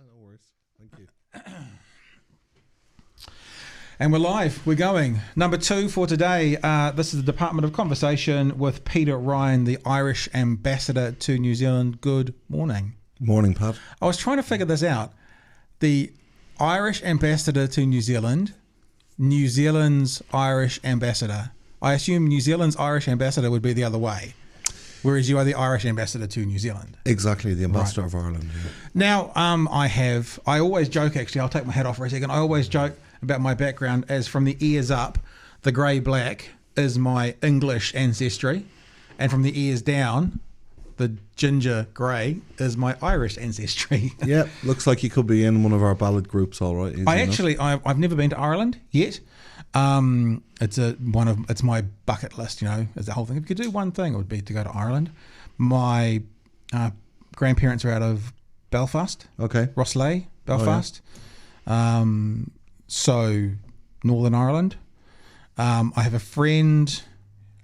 no worries. Thank you. And we're live. We're going. Number 2 for today. This is the Department of Conversation with Peter Ryan, the Irish Ambassador to New Zealand. Good morning. Morning, Pat. I was trying to figure this out. The Irish Ambassador to New Zealand, New Zealand's Irish Ambassador. I assume New Zealand's Irish Ambassador would be the other way, whereas you are the Irish Ambassador to New Zealand. Exactly, the Ambassador of Ireland. Yeah. Now, I always joke, actually, I'll take my hat off for a second. I always joke about my background as from the ears up, the grey-black is my English ancestry, and from the ears down, the ginger grey is my Irish ancestry. Yeah, looks like you could be in one of our ballad groups, all right. I've never been to Ireland yet. It's my bucket list, is the whole thing. If you could do one thing, it would be to go to Ireland. My grandparents are out of Belfast. Okay. Rosslea, Belfast. Oh, yeah. So Northern Ireland. I have a friend,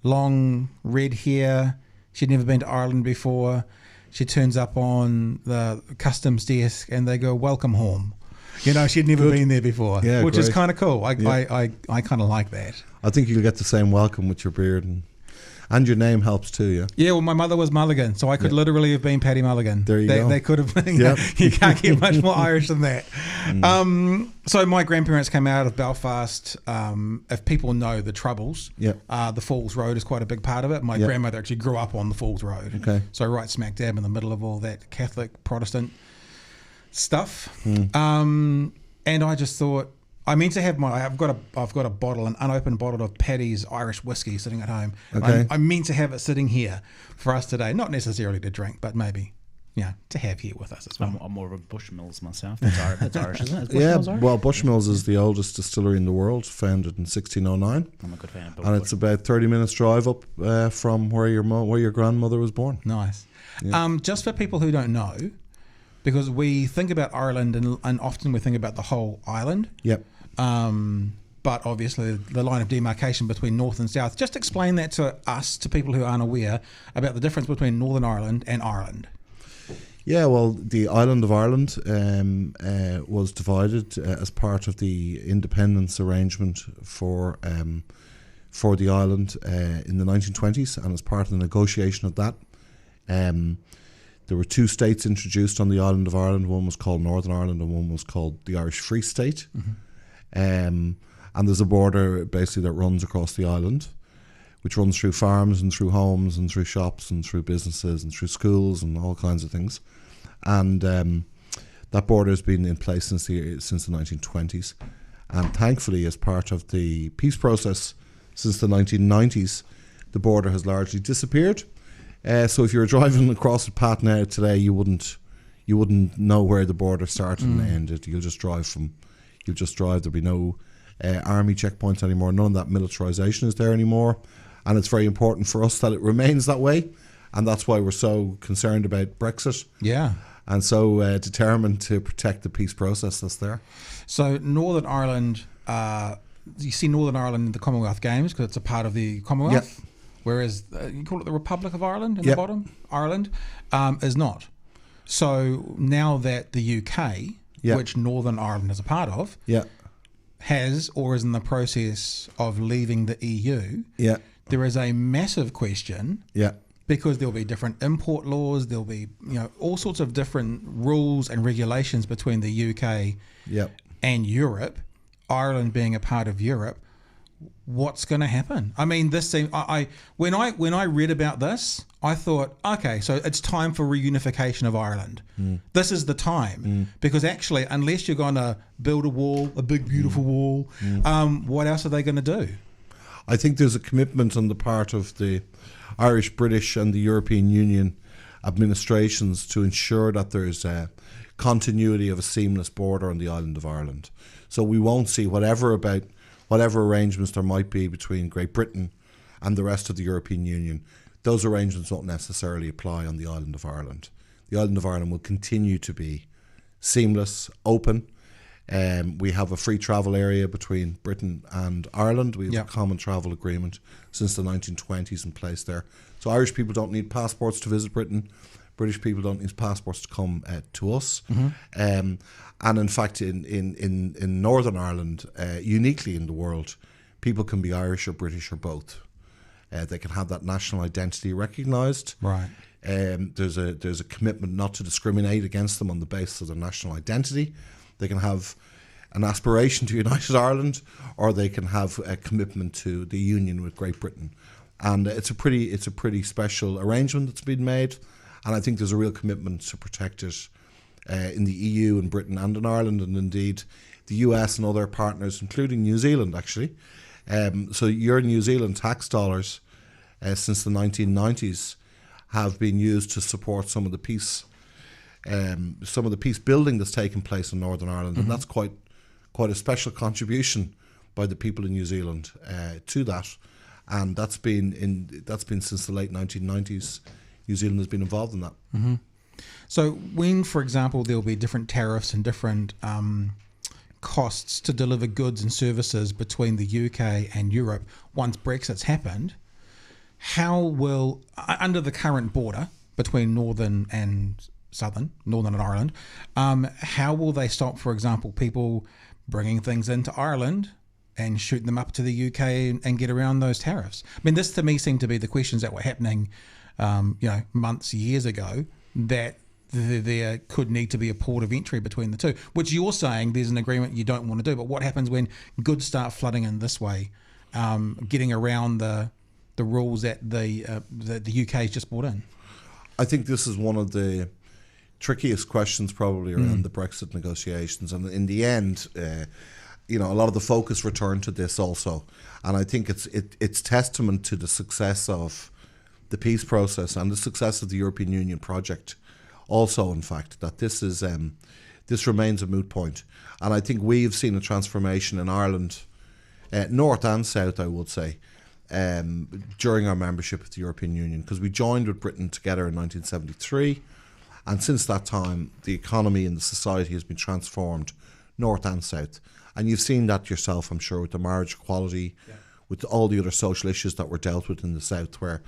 long red hair. She'd never been to Ireland before. She turns up on the customs desk and they go, "Welcome home." She'd never been there before, yeah, which great. is kind of cool. I kind of like that. I think you'll get the same welcome with your beard and your name helps too, yeah? Yeah, well, my mother was Mulligan, so I could literally have been Paddy Mulligan. There you go. They could have been. Yep. You can't get much more Irish than that. So my grandparents came out of Belfast. If people know the Troubles, the Falls Road is quite a big part of it. My grandmother actually grew up on the Falls Road. Okay. So right smack dab in the middle of all that Catholic, Protestant stuff. And I just thought, I meant to have I've got a bottle, an unopened bottle of Paddy's Irish whiskey sitting at home. Okay. I meant to have it sitting here for us today, not necessarily to drink, but maybe, to have here with us as well. I'm more of a Bushmills myself. That's Irish, isn't it? Well, Bushmills is the oldest distillery in the world, founded in 1609. I'm a good fan of and it's about 30 minutes drive up from where your grandmother was born. Nice. Yeah. Just for people who don't know, because we think about Ireland and often we think about the whole island. Yep. But obviously the line of demarcation between north and south. Just explain that to us, to people who aren't aware, about the difference between Northern Ireland and Ireland. Yeah, well, the island of Ireland was divided as part of the independence arrangement for the island in the 1920s, and as part of the negotiation of that, there were 2 states introduced on the island of Ireland. One was called Northern Ireland and one was called the Irish Free State. Mm-hmm. And there's a border basically that runs across the island, which runs through farms and through homes and through shops and through businesses and through schools and all kinds of things. And that border has been in place since the 1920s. And thankfully, as part of the peace process since the 1990s, the border has largely disappeared. So if you were driving across the path now today, you wouldn't know where the border started and ended. You'll just drive. There'll be no army checkpoints anymore. None of that militarisation is there anymore, and it's very important for us that it remains that way, and that's why we're so concerned about Brexit. Yeah, and so determined to protect the peace process that's there. So Northern Ireland, you see Northern Ireland in the Commonwealth Games because it's a part of the Commonwealth. Yep. Whereas you call it the Republic of Ireland in the bottom, Ireland is not. So now that the UK, which Northern Ireland is a part of, has or is in the process of leaving the EU, there is a massive question because there'll be different import laws, there'll be all sorts of different rules and regulations between the UK and Europe, Ireland being a part of Europe. What's going to happen? I mean, this seemed, when I read about this, I thought, okay, so it's time for reunification of Ireland. This is the time because actually, unless you're going to build a wall, a big beautiful wall, what else are they going to do? I think there's a commitment on the part of the Irish, British, and the European Union administrations to ensure that there's a continuity of a seamless border on the island of Ireland. So we won't see whatever arrangements there might be between Great Britain and the rest of the European Union. Those arrangements won't necessarily apply on the island of Ireland. The island of Ireland will continue to be seamless, open, We have a free travel area between Britain and Ireland. We have a common travel agreement since the 1920s in place there. So Irish people don't need passports to visit Britain. British people don't need passports to come to us. And in fact, in Northern Ireland, uniquely in the world, people can be Irish or British or both. They can have that national identity recognised. Right. There's a commitment not to discriminate against them on the basis of their national identity. They can have an aspiration to United Ireland, or they can have a commitment to the union with Great Britain. And it's a pretty special arrangement that's been made. And I think there's a real commitment to protect it in the EU, in Britain and in Ireland, and indeed the US and other partners, including New Zealand, actually. So your New Zealand tax dollars since the 1990s have been used to support some of the peace building that's taken place in Northern Ireland, and that's quite a special contribution by the people in New Zealand to that. And that's been since the late 1990s. New Zealand has been involved in that. So when, for example, there will be different tariffs and different costs to deliver goods and services between the UK and Europe once Brexit's happened, how will, under the current border between Northern and Ireland, how will they stop, for example, people bringing things into Ireland and shoot them up to the UK and get around those tariffs? I mean, this to me seemed to be the questions that were happening months, years ago, that there could need to be a port of entry between the two, which you're saying there's an agreement you don't want to do. But what happens when goods start flooding in this way, getting around the rules that the UK has just brought in? I think this is one of the trickiest questions probably around the Brexit negotiations. And in the end, a lot of the focus returned to this also. And I think it's testament to the success of the peace process and the success of the European Union project also, in fact, that this remains a moot point. And I think we've seen a transformation in Ireland, north and south, I would say, during our membership of the European Union, because we joined with Britain together in 1973. And since that time, the economy and the society has been transformed north and south. And you've seen that yourself, I'm sure, with the marriage equality, with all the other social issues that were dealt with in the south, where,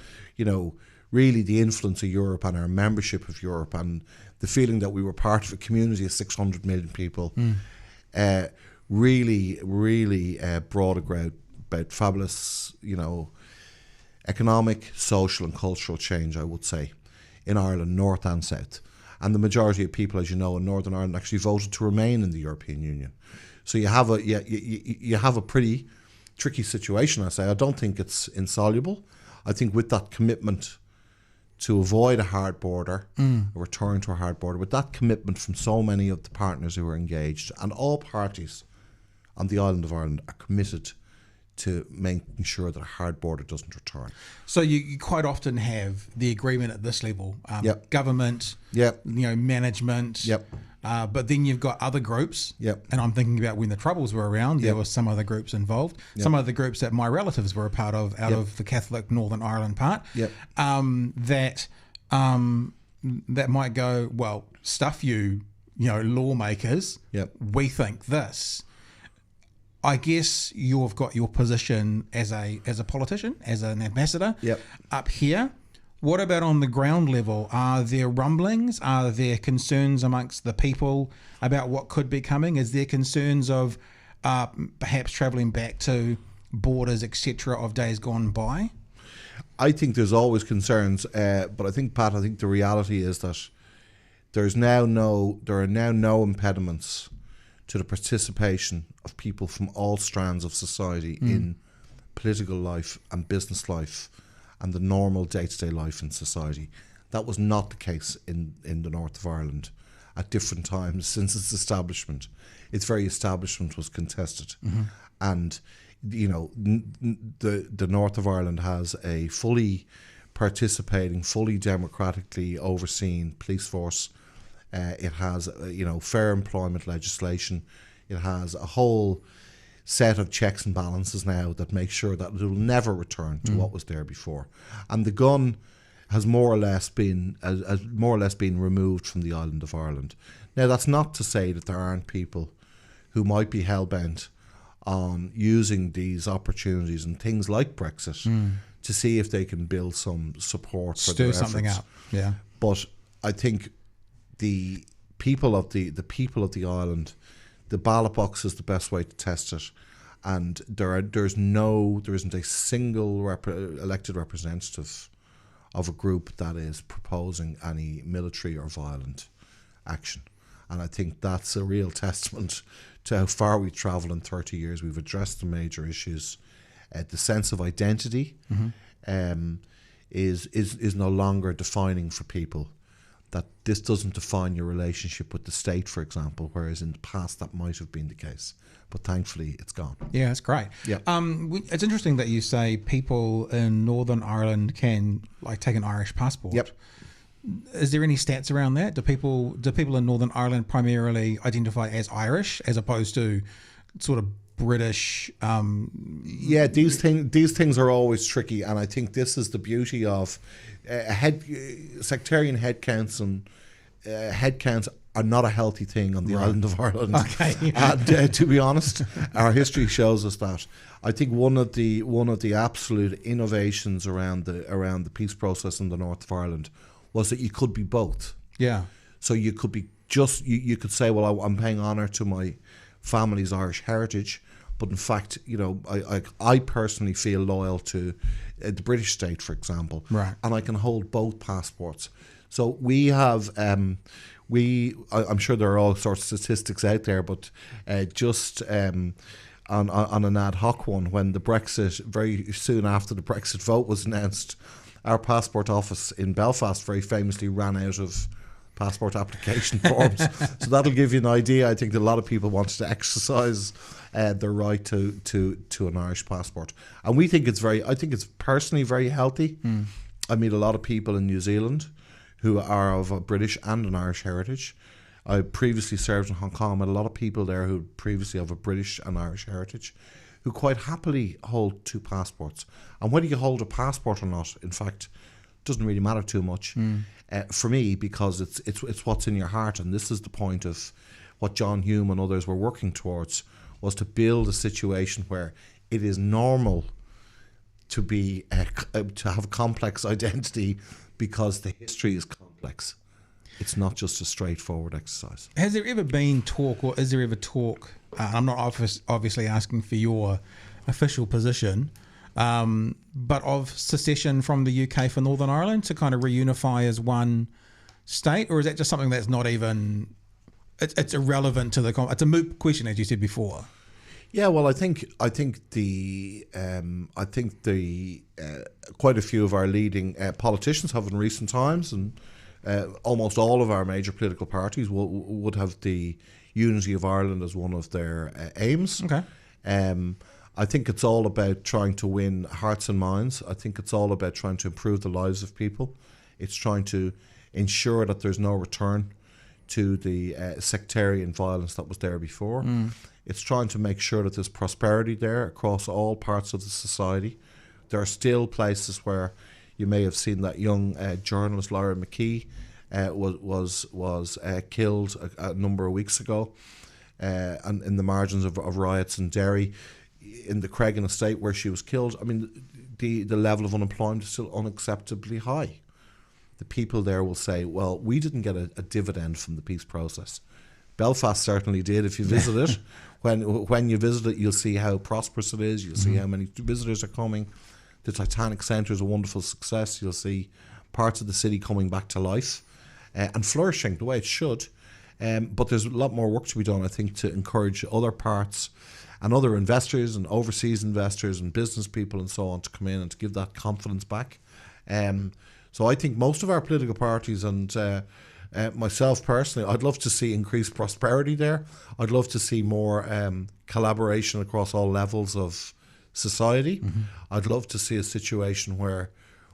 really the influence of Europe and our membership of Europe and the feeling that we were part of a community of 600 million people really brought about fabulous, economic, social and cultural change, I would say, in Ireland, north and south. And the majority of people, as you know, in Northern Ireland actually voted to remain in the European Union. So you have a pretty tricky situation, I say. I don't think it's insoluble. I think with that commitment to avoid a hard border, a return to a hard border, with that commitment from so many of the partners who are engaged, and all parties on the island of Ireland are committed to making sure that a hard border doesn't return. So you quite often have the agreement at this level, government, management, but then you've got other groups, and I'm thinking about when the Troubles were around, there were some other groups involved, some other groups that my relatives were a part of out of the Catholic Northern Ireland part, that might go, well, stuff you, lawmakers, we think this. I guess you've got your position as a politician, as an ambassador up here. What about on the ground level? Are there rumblings? Are there concerns amongst the people about what could be coming? Is there concerns of perhaps travelling back to borders, etc., of days gone by? I think there's always concerns, but I think, Pat, the reality is that there are now no impediments to the participation of people from all strands of society in political life and business life and the normal day-to-day life in society. That was not the case in the north of Ireland at different times since its establishment. Its very establishment was contested. And, the north of Ireland has a fully participating, fully democratically overseen police force. It has, fair employment legislation. It has a whole set of checks and balances now that make sure that it will never return to what was there before. And the gun has more or less been removed from the island of Ireland. Now, that's not to say that there aren't people who might be hell-bent on using these opportunities and things like Brexit to see if they can build some support for their efforts. Stir something up, yeah. But I think the people of the island, the ballot box is the best way to test it, and there isn't a single elected representative of a group that is proposing any military or violent action. And I think that's a real testament to how far we've travelled in 30 years. We've addressed the major issues. The sense of identity is no longer defining for people. That this doesn't define your relationship with the state, for example, whereas in the past that might have been the case. But thankfully, it's gone. Yeah, that's great. Yeah. It's interesting that you say people in Northern Ireland can take an Irish passport. Yep. Is there any stats around that? Do people in Northern Ireland primarily identify as Irish as opposed to sort of British? Yeah, these things are always tricky, and I think this is the beauty of sectarian headcounts, and headcounts are not a healthy thing on the island of Ireland. Okay. And to be honest, our history shows us that. I think one of the absolute innovations around the peace process in the north of Ireland was that you could be both. Yeah. So you could be you could say, well, I'm paying honour to my family's Irish heritage, but in fact, I personally feel loyal to the British state, for example, right? And I can hold both passports. So we have, I'm sure there are all sorts of statistics out there, but just on an ad hoc one, when the Brexit, very soon after the Brexit vote was announced, our passport office in Belfast very famously ran out of passport application forms. So that'll give you an idea. I think that a lot of people wanted to exercise their right to an Irish passport, and I think it's personally very healthy. I meet a lot of people in New Zealand who are of a British and an Irish heritage. I previously served in Hong Kong, met a lot of people there who previously have a British and Irish heritage, who quite happily hold two passports. And whether you hold a passport or not, in fact, doesn't really matter too much for me, because it's what's in your heart. And this is the point of what John Hume and others were working towards, was to build a situation where it is normal to be to have a complex identity, because the history is complex. It's not just a straightforward exercise. Has there ever been talk, or is there ever talk, I'm not obviously asking for your official position, but of secession from the UK for Northern Ireland to kind of reunify as one state? Or is that just something that's not even, it's irrelevant to the, it's a moot question, as you said before? Yeah, well, I think quite a few of our leading politicians have in recent times, and almost all of our major political parties would have the unity of Ireland as one of their aims. Okay. I think it's all about trying to win hearts and minds. I think it's all about trying to improve the lives of people. It's trying to ensure that there's no return to the sectarian violence that was there before. It's trying to make sure that there's prosperity there across all parts of the society. There are still places where you may have seen that young journalist Laura McKee was killed a number of weeks ago, and in the margins of riots in Derry, in the Cregan estate where she was killed. I mean, the level of unemployment is still unacceptably high. The people there will say, well, we didn't get a dividend from the peace process. Belfast certainly did. If you visit it, when you visit it, you'll see how prosperous it is. You'll see how many visitors are coming. The Titanic Centre is a wonderful success. You'll see parts of the city coming back to life and flourishing the way it should. But there's a lot more work to be done, I think, to encourage other parts and other investors and overseas investors and business people and so on to come in and to give that confidence back. So I think most of our political parties and myself personally, I'd love to see increased prosperity there. I'd love to see more collaboration across all levels of society. I'd love to see a situation where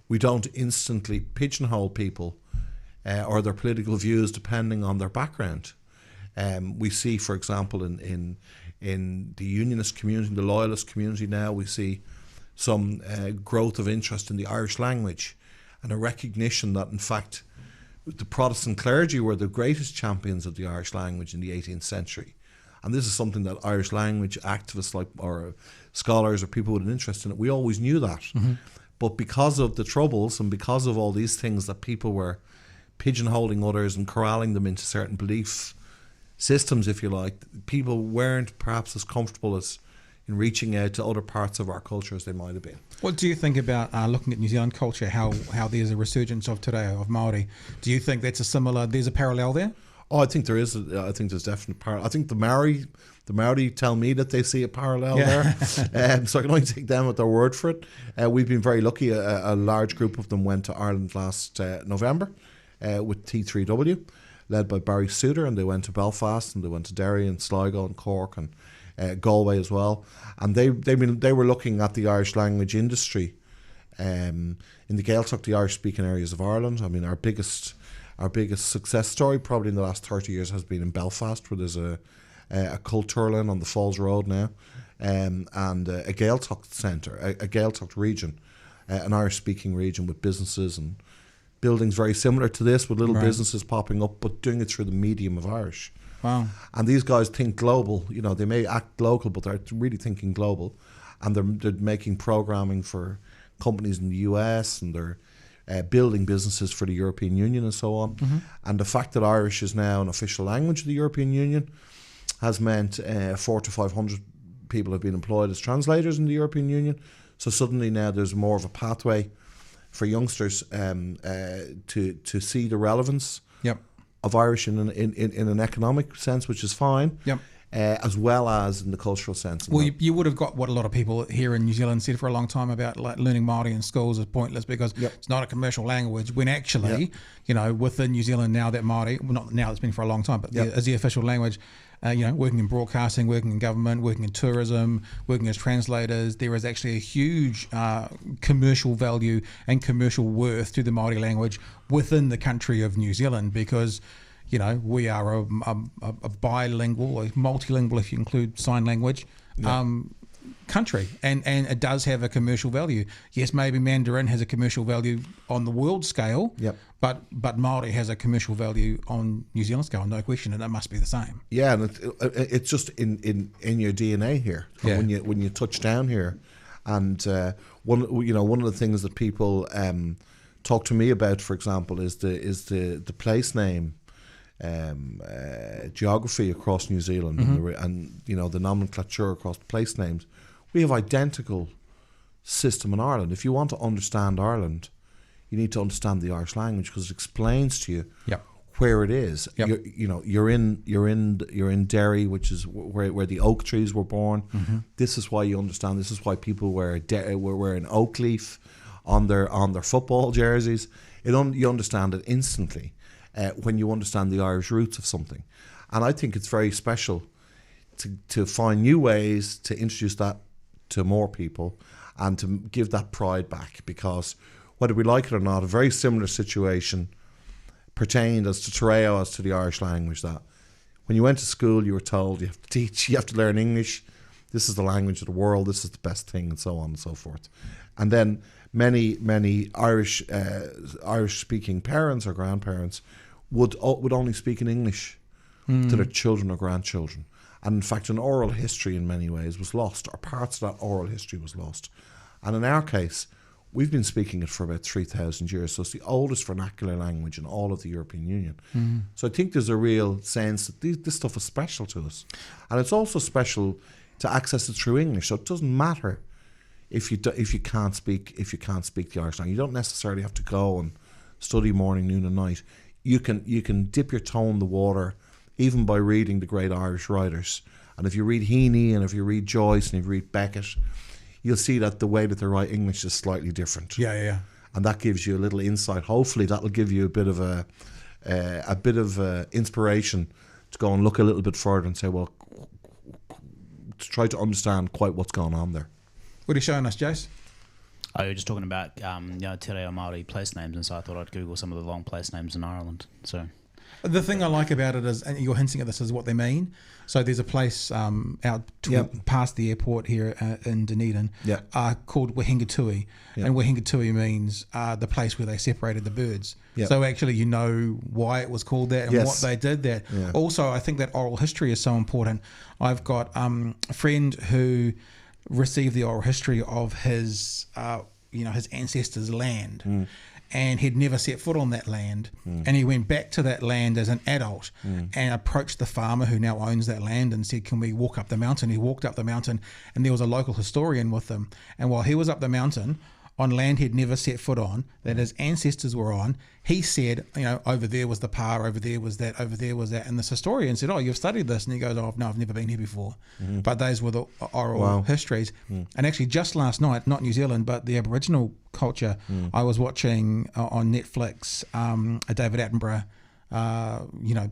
we don't instantly pigeonhole people or their political views depending on their background. We see, for example, in the unionist community, the loyalist community now, we see some growth of interest in the Irish language and a recognition that, in fact, the Protestant clergy were the greatest champions of the Irish language in the 18th century. and this is something that Irish language activists or scholars or people with an interest in it, we always knew that. But because of the troubles and because of all these things that people were pigeonholing others and corralling them into certain belief systems, if you like, people weren't perhaps as comfortable as in reaching out to other parts of our culture as they might have been. What do you think about looking at New Zealand culture, how there's a resurgence of today of Māori? Do you think there's a parallel there? Oh, I think there is. I think there's definitely parallel. I think the Māori tell me that they see a parallel there. So I can only take them at their word for it. We've been very lucky. A large group of them went to Ireland last November with T3W, led by Barry Souter, and they went to Belfast and they went to Derry and Sligo and Cork and Galway as well. And they were looking at the Irish language industry in the Gaeltacht, the Irish speaking areas of Ireland. I mean, our biggest success story probably in the last 30 years has been in Belfast, where there's a Culturlin on the Falls Road now, and a Gaeltacht centre, a Gaeltacht region, an Irish speaking region with businesses and buildings very similar to this, with little businesses popping up, but doing it through the medium of Irish. Wow. And these guys think global. You know, they may act local, but they're really thinking global. And they're making programming for companies in the US, and they're building businesses for the European Union and so on. And the fact that Irish is now an official language of the European Union has meant 400 to 500 people have been employed as translators in the European Union. So suddenly now there's more of a pathway for youngsters to see the relevance of Irish in an economic sense, which is fine, as well as in the cultural sense. Well, you would have got what a lot of people here in New Zealand said for a long time about like learning Māori in schools is pointless because it's not a commercial language, when actually, you know, within New Zealand now that Māori, well, not now, it's been for a long time, but as the official language, you know, working in broadcasting, working in government, working in tourism, working as translators, there is actually a huge commercial value and commercial worth to the Māori language within the country of New Zealand, because, you know, we are a bilingual, or multilingual if you include sign language, country, and it does have a commercial value. Yes, maybe Mandarin has a commercial value on the world scale, but Māori has a commercial value on New Zealand scale, no question, and it must be the same. Yeah, and it's just in your DNA here. When you touch down here, and one of the things that people talk to me about, for example, is the place name geography across New Zealand, and you know, the nomenclature across place names. We have identical system in Ireland. If you want to understand Ireland, you need to understand the Irish language, because it explains to you where it is. You're in Derry, which is where the oak trees were born. This is why you understand. This is why people were wearing oak leaf on their football jerseys. You understand it instantly when you understand the Irish roots of something. And I think it's very special to find new ways to introduce that to more people and to give that pride back, because whether we like it or not, a very similar situation pertained as to Terreo as to the Irish language, that when you went to school you were told you have to teach, you have to learn English, this is the language of the world, this is the best thing, and so on and so forth. And then many Irish speaking parents or grandparents would only speak in English to their children or grandchildren. And in fact, an oral history in many ways was lost, or parts of that oral history was lost. And in our case, we've been speaking it for about 3,000 years, so it's the oldest vernacular language in all of the European Union. So I think there's a real sense that this stuff is special to us. And it's also special to access it through English, so it doesn't matter if you can't speak the Irish language. You don't necessarily have to go and study morning, noon and night. You can dip your toe in the water even by reading the great Irish writers. And if you read Heaney, and if you read Joyce, and if you read Beckett, you'll see that the way that they write English is slightly different. And that gives you a little insight. Hopefully that'll give you a bit of inspiration to go and look a little bit further and say, well, to try to understand quite what's going on there. What are you showing us, Jace? Oh, you're just talking about Te Reo Māori place names, and so I thought I'd Google some of the long place names in Ireland. So The thing I like about it is, and you're hinting at this, is what they mean. So there's a place past the airport here in Dunedin called Wahingatui. And Wahingatui means the place where they separated the birds. So actually you know why it was called that and what they did there. Also, I think that oral history is so important. I've got a friend who received the oral history of his his ancestors' land. And he'd never set foot on that land. And he went back to that land as an adult and approached the farmer who now owns that land and said, can we walk up the mountain? He walked up the mountain, and there was a local historian with him. And while he was up the mountain on land he'd never set foot on, that his ancestors were on, he said, over there was the pa, over there was that, over there was that. And this historian said, oh, you've studied this? And he goes, oh, no, I've never been here before. But those were the oral histories. And actually just last night, not New Zealand, but the Aboriginal culture, I was watching on Netflix a David Attenborough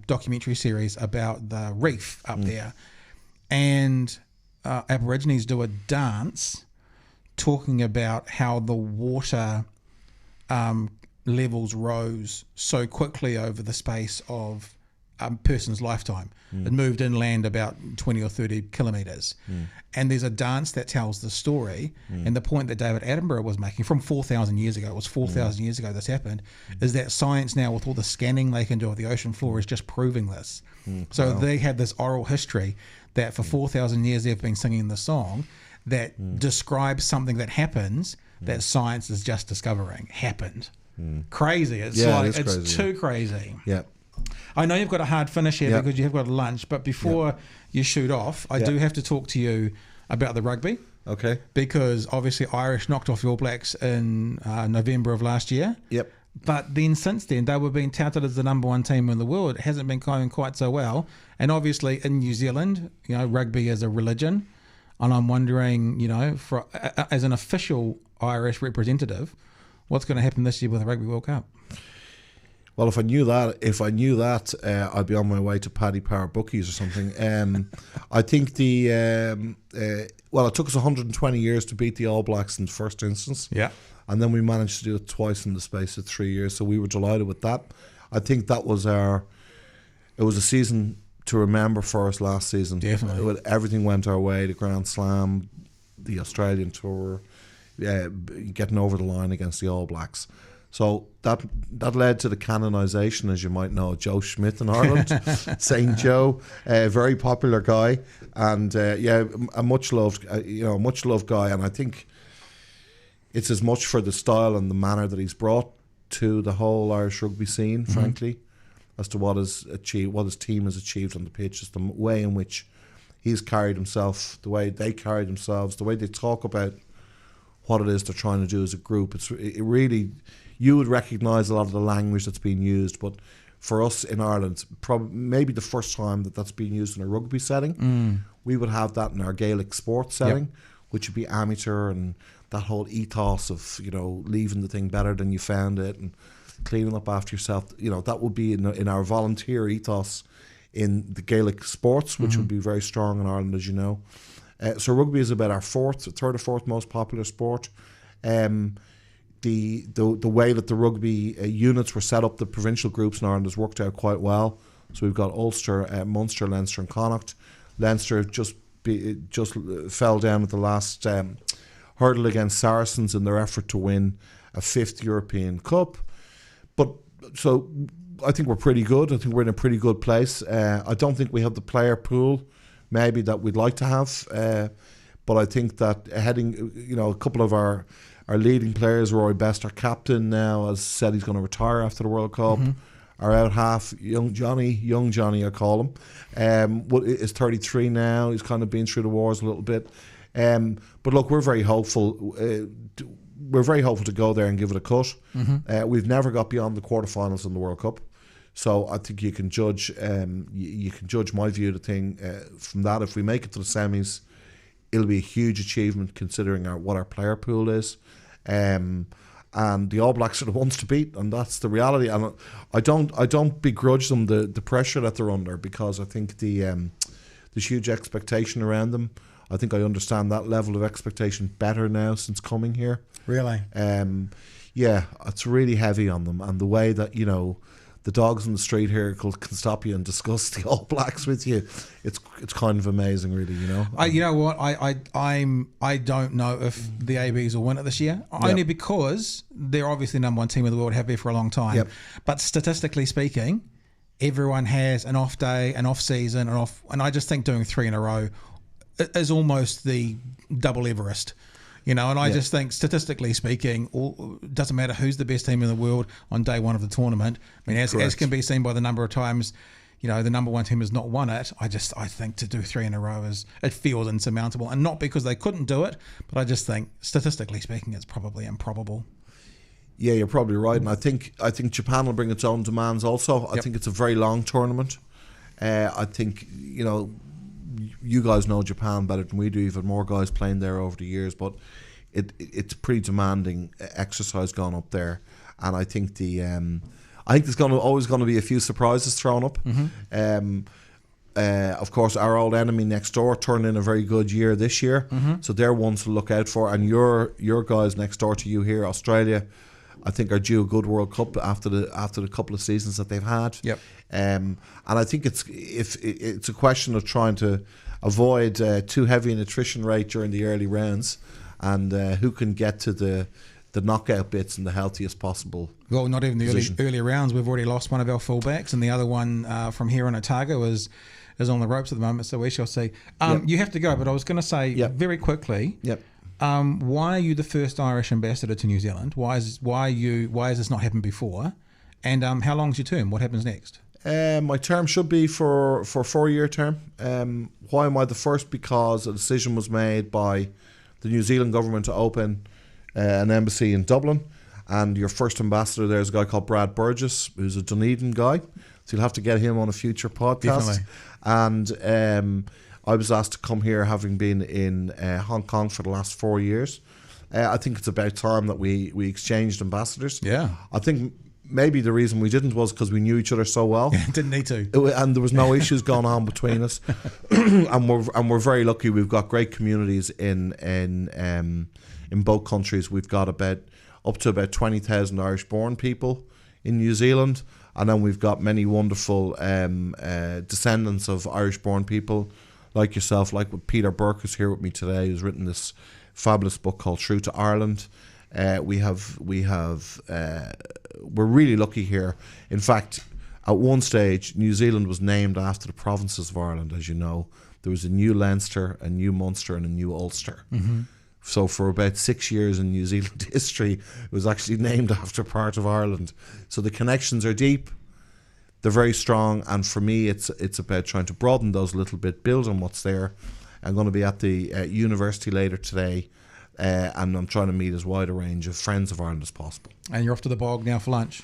documentary series about the reef up there. And Aborigines do a dance talking about how the water levels rose so quickly over the space of a person's lifetime. It moved inland about 20 or 30 kilometres. And there's a dance that tells the story. And the point that David Attenborough was making from 4,000 years ago, it was 4,000 years ago this happened, is that science now, with all the scanning they can do of the ocean floor, is just proving this. So they have this oral history that for 4,000 years they've been singing the song that describes something that happens that science is just discovering happened. Crazy. It's it's too crazy. Yeah. I know you've got a hard finish here because you have got a lunch, but before you shoot off, I do have to talk to you about the rugby. Okay. Because obviously Irish knocked off the All Blacks in November of last year. Yep. But then since then, they were being touted as the number one team in the world. It hasn't been going quite so well. And obviously in New Zealand, rugby is a religion. And I'm wondering, as an official Irish representative, what's going to happen this year with the Rugby World Cup? Well, if I knew that, I'd be on my way to Paddy Power Bookies or something. I think it took us 120 years to beat the All Blacks in the first instance. Yeah. And then we managed to do it twice in the space of 3 years. So we were delighted with that. I think that was it was a season to remember for us last season. Definitely. Everything went our way, the Grand Slam, the Australian Tour, getting over the line against the All Blacks. So that led to the canonisation, as you might know, of Joe Schmidt in Ireland. St. Joe, a very popular guy, and a much loved guy. And I think it's as much for the style and the manner that he's brought to the whole Irish rugby scene, frankly, as to what his team has achieved on the pitch. Just the way in which he's carried himself, the way they carried themselves, the way they talk about what it is they're trying to do as a group. It really, you would recognise a lot of the language that's being used, but for us in Ireland, maybe the first time that's being used in a rugby setting. We would have that in our Gaelic sports setting, which would be amateur, and that whole ethos of leaving the thing better than you found it and cleaning up after yourself. That would be in our volunteer ethos in the Gaelic sports, which would be very strong in Ireland, as you know. So rugby is about our third or fourth most popular sport. The way that the rugby units were set up, the provincial groups in Ireland, has worked out quite well. So we've got Ulster, Munster, Leinster and Connacht. Leinster just fell down at the last hurdle against Saracens in their effort to win a fifth European Cup. But so I think we're pretty good. I think we're in a pretty good place. I don't think we have the player pool maybe that we'd like to have. But I think that a couple of our leading players, Rory Best, our captain now, has said he's going to retire after the World Cup. Our out half, young Johnny, I call him, is 33 now. He's kind of been through the wars a little bit. But look, we're very hopeful. We're very hopeful to go there and give it a cut. We've never got beyond the quarterfinals in the World Cup, so I think you can judge. You can judge my view of the thing from that. If we make it to the semis, it'll be a huge achievement considering what our player pool is. And the All Blacks are the ones to beat, and that's the reality. And I don't begrudge them the pressure that they're under, because I think there's huge expectation around them. I think I understand that level of expectation better now since coming here. Really? It's really heavy on them, and the way that the dogs on the street here can stop you and discuss the All Blacks with you. It's kind of amazing, really. You know what? I don't know if the ABs will win it this year. Only because they're obviously number one team in the world, have been for a long time. Yep. But statistically speaking, everyone has an off day, an off season, and I just think doing 3 in a row is almost the double Everest. And I just think, statistically speaking, it doesn't matter who's the best team in the world on day one of the tournament. I mean, as can be seen by the number of times, the number one team has not won it. I think to do 3 in a row it feels insurmountable, and not because they couldn't do it, but I just think, statistically speaking, it's probably improbable. Yeah, you're probably right, and I think Japan will bring its own demands also. I think it's a very long tournament. I think you guys know Japan better than we do. You've had more guys playing there over the years, but it's a pretty demanding exercise going up there, and I think there's always going to be a few surprises thrown up. Of course, our old enemy next door turned in a very good year this year, so they're ones to look out for. And your guys next door to you here, Australia, I think are due a good World Cup after the couple of seasons that they've had. Yep. And I think it's a question of trying to avoid too heavy an attrition rate during the early rounds, and who can get to the knockout bits in the healthiest possible. Well, not even the position. early rounds. We've already lost one of our fullbacks, and the other one from here on Otago is on the ropes at the moment. So we shall see. You have to go, but I was going to say very quickly. Yep. Why are you the first Irish ambassador to New Zealand? Why has this not happened before? And how long's your term? What happens next? My term should be for a 4-year term. Why am I the first? Because a decision was made by the New Zealand government to open an embassy in Dublin, and your first ambassador there is a guy called Brad Burgess, who's a Dunedin guy, so you'll have to get him on a future podcast. Definitely. And I was asked to come here, having been in Hong Kong for the last 4 years. I think it's about time that we exchanged ambassadors. Yeah. I think maybe the reason we didn't was because we knew each other so well. Didn't need to. And there was no issues going on between us. and we're very lucky. We've got great communities in both countries. We've got up to about 20,000 Irish-born people in New Zealand, and then we've got many wonderful descendants of Irish-born people like yourself, like with Peter Burke, who's here with me today, who's written this fabulous book called Through to Ireland. We're really lucky here. In fact, at one stage, New Zealand was named after the provinces of Ireland. As you know, there was a new Leinster, a new Munster, and a new Ulster. So for about 6 years in New Zealand history, it was actually named after part of Ireland. So the connections are deep, they're very strong, and for me, it's about trying to broaden those a little bit, build on what's there. I'm going to be at the university later today, and I'm trying to meet as wide a range of friends of Ireland as possible. And you're off to the bog now for lunch?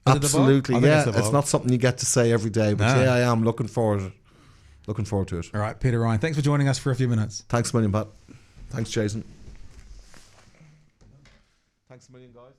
Absolutely, yeah. It's not something you get to say every day, but yeah, I am looking forward to it. All right, Peter Ryan, thanks for joining us for a few minutes. Thanks a million, Pat. Thanks, Jason. Thanks a million, guys.